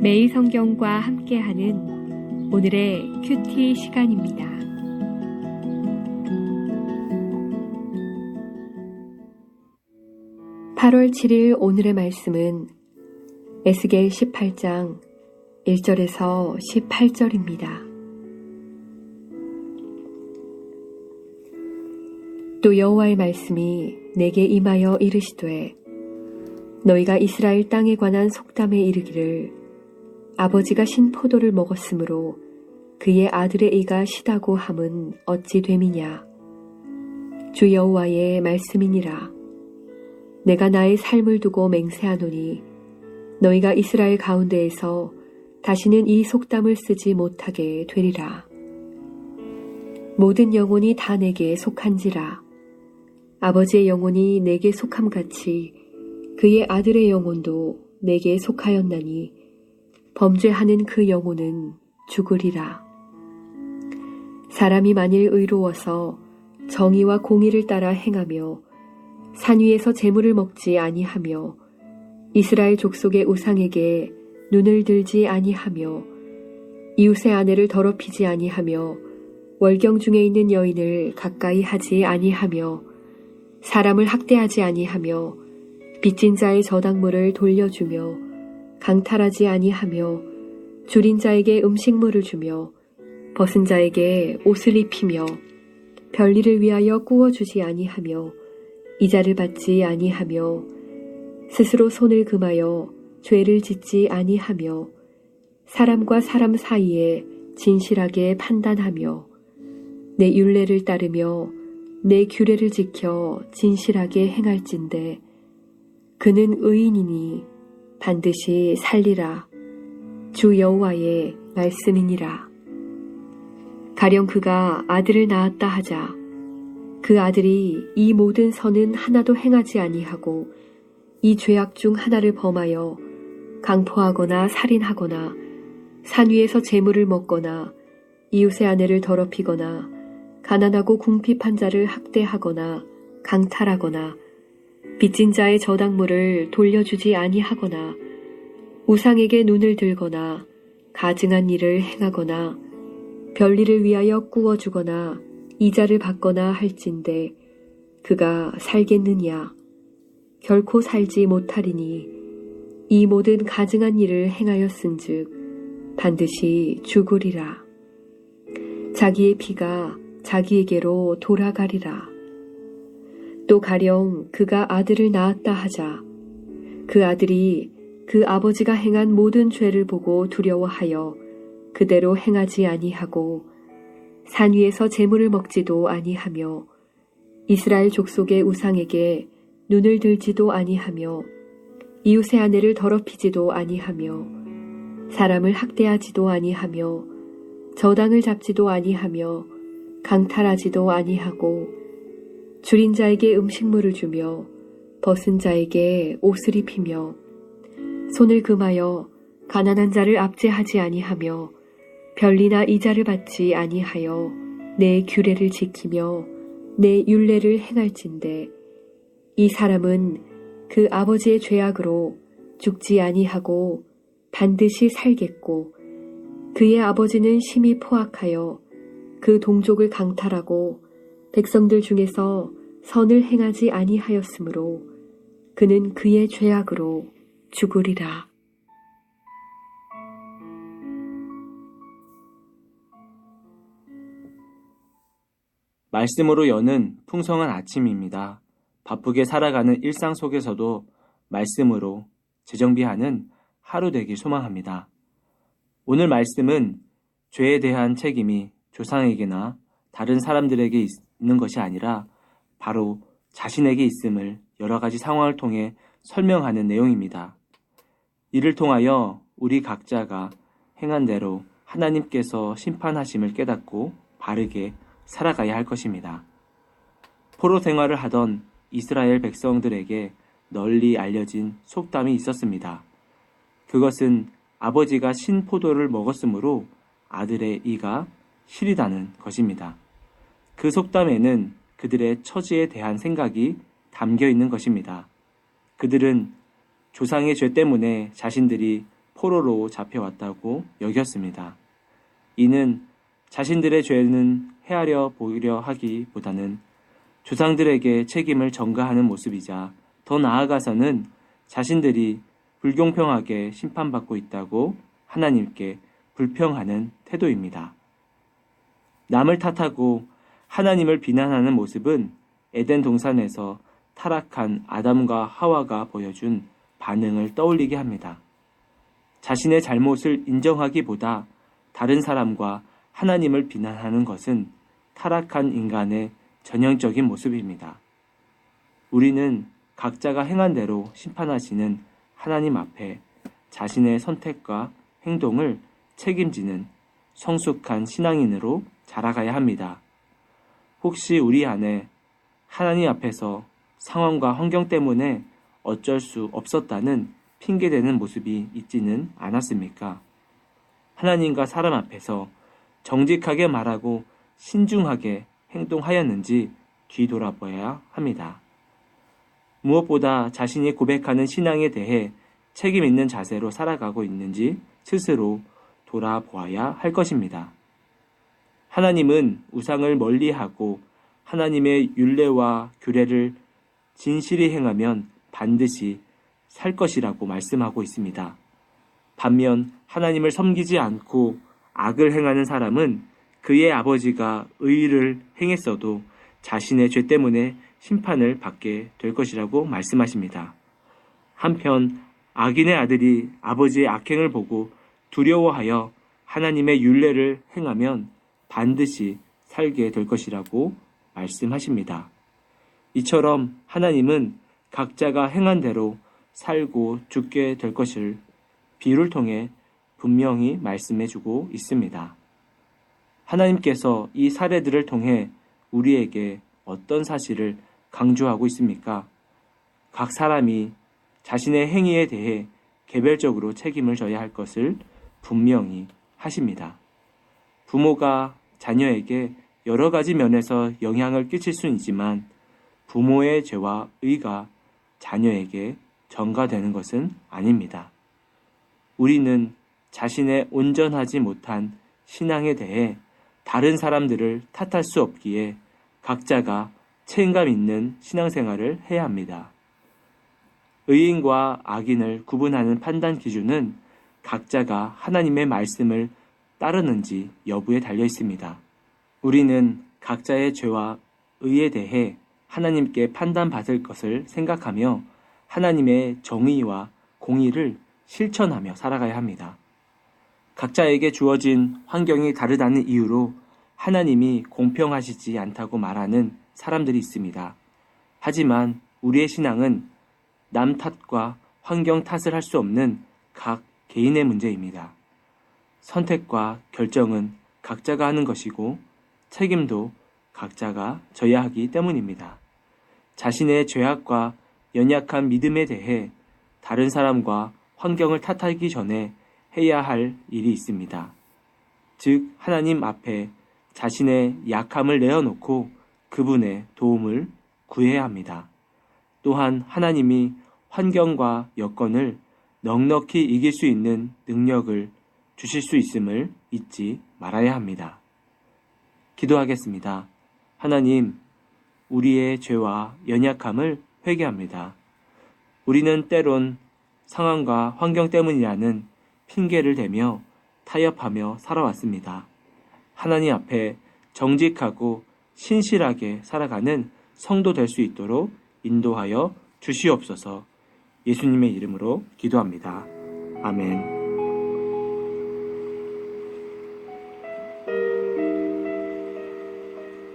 매일 성경과 함께하는 오늘의 큐티 시간입니다. (8월 7일) 오늘의 말씀은 에스겔 18장 1절에서 18절입니다. 또 여호와의 말씀이 내게 임하여 이르시되 너희가 이스라엘 땅에 관한 속담에 이르기를 아버지가 신포도를 먹었으므로 그의 아들의 이가 시다고 함은 어찌 됨이냐. 주 여호와의 말씀이니라. 내가 나의 삶을 두고 맹세하노니 너희가 이스라엘 가운데에서 다시는 이 속담을 쓰지 못하게 되리라. 모든 영혼이 다 내게 속한지라. 아버지의 영혼이 내게 속함같이 그의 아들의 영혼도 내게 속하였나니 범죄하는 그 영혼은 죽으리라. 사람이 만일 의로워서 정의와 공의를 따라 행하며 산 위에서 재물을 먹지 아니하며 이스라엘 족속의 우상에게 눈을 들지 아니하며 이웃의 아내를 더럽히지 아니하며 월경 중에 있는 여인을 가까이 하지 아니하며 사람을 학대하지 아니하며 빚진 자의 저당물을 돌려주며 강탈하지 아니하며 줄인 자에게 음식물을 주며 벗은 자에게 옷을 입히며 별일을 위하여 꾸어주지 아니하며 이자를 받지 아니하며 스스로 손을 금하여 죄를 짓지 아니하며 사람과 사람 사이에 진실하게 판단하며 내 율례를 따르며 내 규례를 지켜 진실하게 행할진대 그는 의인이니 반드시 살리라. 주 여호와의 말씀이니라. 가령 그가 아들을 낳았다 하자. 그 아들이 이 모든 선은 하나도 행하지 아니하고 이 죄악 중 하나를 범하여 강포하거나 살인하거나 산 위에서 재물을 먹거나 이웃의 아내를 더럽히거나 가난하고 궁핍한 자를 학대하거나 강탈하거나 빚진 자의 저당물을 돌려주지 아니하거나 우상에게 눈을 들거나 가증한 일을 행하거나 별일을 위하여 꾸어주거나 이자를 받거나 할진대 그가 살겠느냐. 결코 살지 못하리니 이 모든 가증한 일을 행하였은즉 반드시 죽으리라. 자기의 피가 자기에게로 돌아가리라. 또 가령 그가 아들을 낳았다 하자. 그 아들이 그 아버지가 행한 모든 죄를 보고 두려워하여 그대로 행하지 아니하고 산 위에서 재물을 먹지도 아니하며 이스라엘 족속의 우상에게 눈을 들지도 아니하며 이웃의 아내를 더럽히지도 아니하며 사람을 학대하지도 아니하며 저당을 잡지도 아니하며 강탈하지도 아니하고 줄인 자에게 음식물을 주며 벗은 자에게 옷을 입히며 손을 금하여 가난한 자를 압제하지 아니하며 별리나 이자를 받지 아니하여 내 규례를 지키며 내 율례를 행할진대 이 사람은 그 아버지의 죄악으로 죽지 아니하고 반드시 살겠고 그의 아버지는 심히 포악하여 그 동족을 강탈하고 백성들 중에서 선을 행하지 아니하였으므로 그는 그의 죄악으로 죽으리라. 말씀으로 여는 풍성한 아침입니다. 바쁘게 살아가는 일상 속에서도 말씀으로 재정비하는 하루 되길 소망합니다. 오늘 말씀은 죄에 대한 책임이 조상에게나 다른 사람들에게 있는 것이 아니라 바로 자신에게 있음을 여러 가지 상황을 통해 설명하는 내용입니다. 이를 통하여 우리 각자가 행한 대로 하나님께서 심판하심을 깨닫고 바르게 살아가야 할 것입니다. 포로 생활을 하던 이스라엘 백성들에게 널리 알려진 속담이 있었습니다. 그것은 아버지가 신포도를 먹었으므로 아들의 이가 시리다는 것입니다. 그 속담에는 그들의 처지에 대한 생각이 담겨 있는 것입니다. 그들은 조상의 죄 때문에 자신들이 포로로 잡혀왔다고 여겼습니다. 이는 자신들의 죄는 헤아려 보이려 하기보다는 조상들에게 책임을 전가하는 모습이자 더 나아가서는 자신들이 불공평하게 심판받고 있다고 하나님께 불평하는 태도입니다. 남을 탓하고 하나님을 비난하는 모습은 에덴 동산에서 타락한 아담과 하와가 보여준 반응을 떠올리게 합니다. 자신의 잘못을 인정하기보다 다른 사람과 하나님을 비난하는 것은 타락한 인간의 전형적인 모습입니다. 우리는 각자가 행한 대로 심판하시는 하나님 앞에 자신의 선택과 행동을 책임지는 성숙한 신앙인으로 자라가야 합니다. 혹시 우리 안에 하나님 앞에서 상황과 환경 때문에 어쩔 수 없었다는 핑계대는 모습이 있지는 않았습니까? 하나님과 사람 앞에서 정직하게 말하고 신중하게 행동하였는지 뒤돌아봐야 합니다. 무엇보다 자신이 고백하는 신앙에 대해 책임 있는 자세로 살아가고 있는지 스스로 돌아보아야 할 것입니다. 하나님은 우상을 멀리하고 하나님의 율례와 규례를 진실히 행하면 반드시 살 것이라고 말씀하고 있습니다. 반면 하나님을 섬기지 않고 악을 행하는 사람은 그의 아버지가 의를 행했어도 자신의 죄 때문에 심판을 받게 될 것이라고 말씀하십니다. 한편 악인의 아들이 아버지의 악행을 보고 두려워하여 하나님의 율례를 행하면 반드시 살게 될 것이라고 말씀하십니다. 이처럼 하나님은 각자가 행한 대로 살고 죽게 될 것을 비유를 통해 분명히 말씀해주고 있습니다. 하나님께서 이 사례들을 통해 우리에게 어떤 사실을 강조하고 있습니까? 각 사람이 자신의 행위에 대해 개별적으로 책임을 져야 할 것을 분명히 하십니다. 부모가 자녀에게 여러 가지 면에서 영향을 끼칠 수는 있지만 부모의 죄와 의가 자녀에게 전가되는 것은 아닙니다. 우리는 자신의 온전하지 못한 신앙에 대해 다른 사람들을 탓할 수 없기에 각자가 책임감 있는 신앙생활을 해야 합니다. 의인과 악인을 구분하는 판단 기준은 각자가 하나님의 말씀을 따르는지 여부에 달려 있습니다. 우리는 각자의 죄와 의에 대해 하나님께 판단받을 것을 생각하며 하나님의 정의와 공의를 실천하며 살아가야 합니다. 각자에게 주어진 환경이 다르다는 이유로 하나님이 공평하시지 않다고 말하는 사람들이 있습니다. 하지만 우리의 신앙은 남 탓과 환경 탓을 할 수 없는 각 개인의 문제입니다. 선택과 결정은 각자가 하는 것이고 책임도 각자가 져야 하기 때문입니다. 자신의 죄악과 연약한 믿음에 대해 다른 사람과 환경을 탓하기 전에 해야 할 일이 있습니다. 즉 하나님 앞에 자신의 약함을 내어놓고 그분의 도움을 구해야 합니다. 또한 하나님이 환경과 여건을 넉넉히 이길 수 있는 능력을 주실 수 있음을 잊지 말아야 합니다. 기도하겠습니다. 하나님, 우리의 죄와 연약함을 회개합니다. 우리는 때론 상황과 환경 때문이라는 핑계를 대며 타협하며 살아왔습니다. 하나님 앞에 정직하고 신실하게 살아가는 성도 될 수 있도록 인도하여 주시옵소서. 예수님의 이름으로 기도합니다. 아멘.